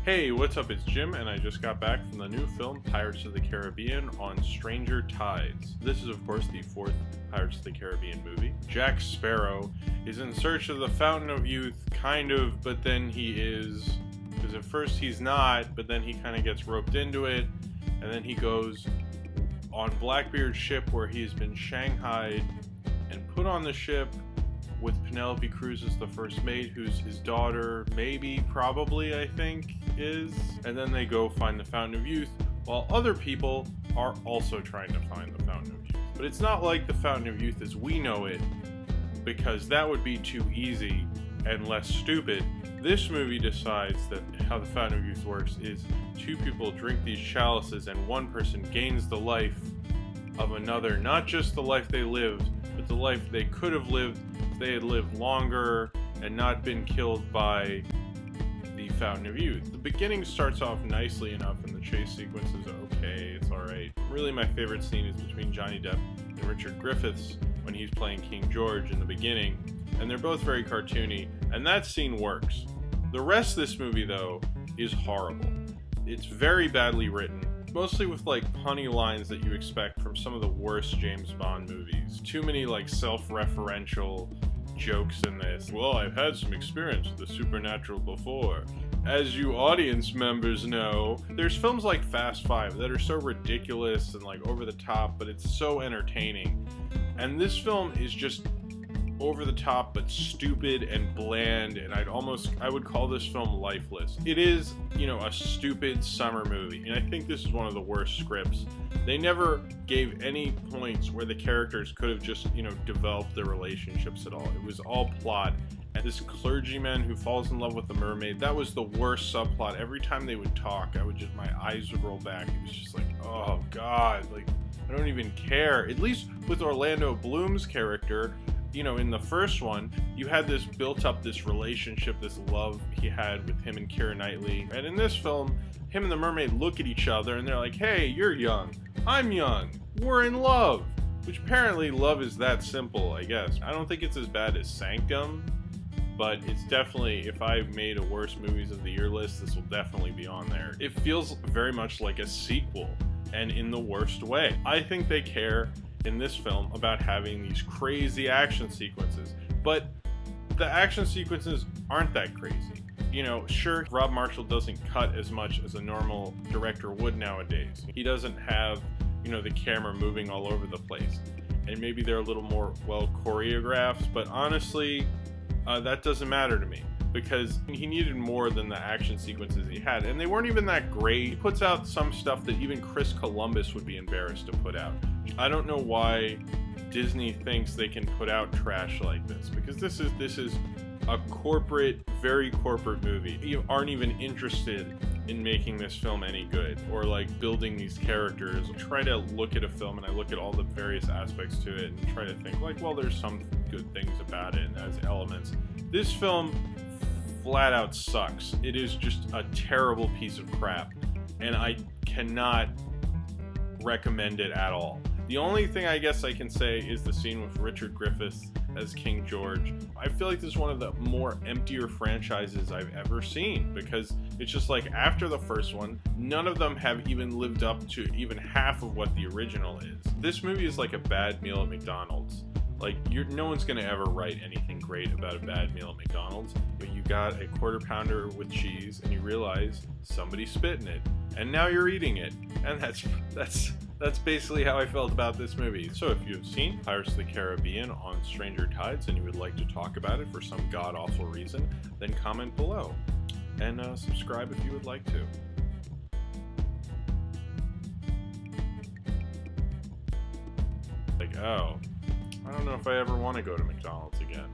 Hey, what's up? It's Jim, and I just got back from the new film Pirates of the Caribbean on Stranger Tides. This is, of course, the fourth Pirates of the Caribbean movie. Jack Sparrow is in search of the Fountain of Youth, kind of, but then he is. Because at first he's not, but then he kind of gets roped into it, and then he goes on Blackbeard's ship where he's been shanghaied and put on the ship with Penelope Cruz as the first mate, who's his daughter, maybe, probably, I think, is. And then they go find the Fountain of Youth, while other people are also trying to find the Fountain of Youth. But it's not like the Fountain of Youth as we know it, because that would be too easy and less stupid. This movie decides that how the Fountain of Youth works is two people drink these chalices and one person gains the life of another, not just the life they lived, but the life they could have lived if they had lived longer and not been killed by the Fountain of Youth. The beginning starts off nicely enough and the chase sequence is okay, it's alright. Really my favorite scene is between Johnny Depp and Richard Griffiths when he's playing King George in the beginning, and they're both very cartoony, and that scene works. The rest of this movie, though, is horrible. It's very badly written, mostly with like punny lines that you expect from some of the worst James Bond movies. Too many like self-referential jokes in this. Well, I've had some experience with the supernatural before. As you audience members know, there's films like Fast Five that are so ridiculous and like over the top, but it's so entertaining. And this film is just over the top but stupid and bland, and I would call this film lifeless. It is, a stupid summer movie, and I think this is one of the worst scripts. They never gave any points where the characters could have just, developed their relationships at all. It was all plot. And this clergyman who falls in love with the mermaid, that was the worst subplot. Every time they would talk, my eyes would roll back. It was just like, oh god, like, I don't even care. At least with Orlando Bloom's character, in the first one, you had this built up, this relationship, this love he had with him and Keira Knightley. And in this film, him and the mermaid look at each other and they're like, hey, you're young, I'm young, we're in love. Which apparently love is that simple, I guess. I don't think it's as bad as Sanctum, but it's definitely, if I made a worst movies of the year list, this will definitely be on there. It feels very much like a sequel, and in the worst way. I think they care in this film about having these crazy action sequences, but the action sequences aren't that crazy. Sure, Rob Marshall doesn't cut as much as a normal director would nowadays. He doesn't have, the camera moving all over the place, and maybe they're a little more well choreographed, but honestly, that doesn't matter to me, because he needed more than the action sequences he had, and they weren't even that great. He puts out some stuff that even Chris Columbus would be embarrassed to put out. I don't know why Disney thinks they can put out trash like this, because this is a corporate, very corporate movie. You aren't even interested in making this film any good, or like building these characters. I try to look at a film and I look at all the various aspects to it and try to think like, well, there's some good things about it and has elements. This film flat out sucks. It is just a terrible piece of crap, and I cannot recommend it at all. The only thing I guess I can say is the scene with Richard Griffiths as King George. I feel like this is one of the more emptier franchises I've ever seen, because it's just like after the first one, none of them have even lived up to even half of what the original is. This movie is like a bad meal at McDonald's. Like, no one's gonna ever write anything great about a bad meal at McDonald's, but you got a quarter pounder with cheese and you realize somebody spit in it, and now you're eating it. And that's basically how I felt about this movie. So if you've seen Pirates of the Caribbean on Stranger Tides and you would like to talk about it for some god-awful reason, then comment below. And subscribe if you would like to. Like, oh, I don't know if I ever want to go to McDonald's again.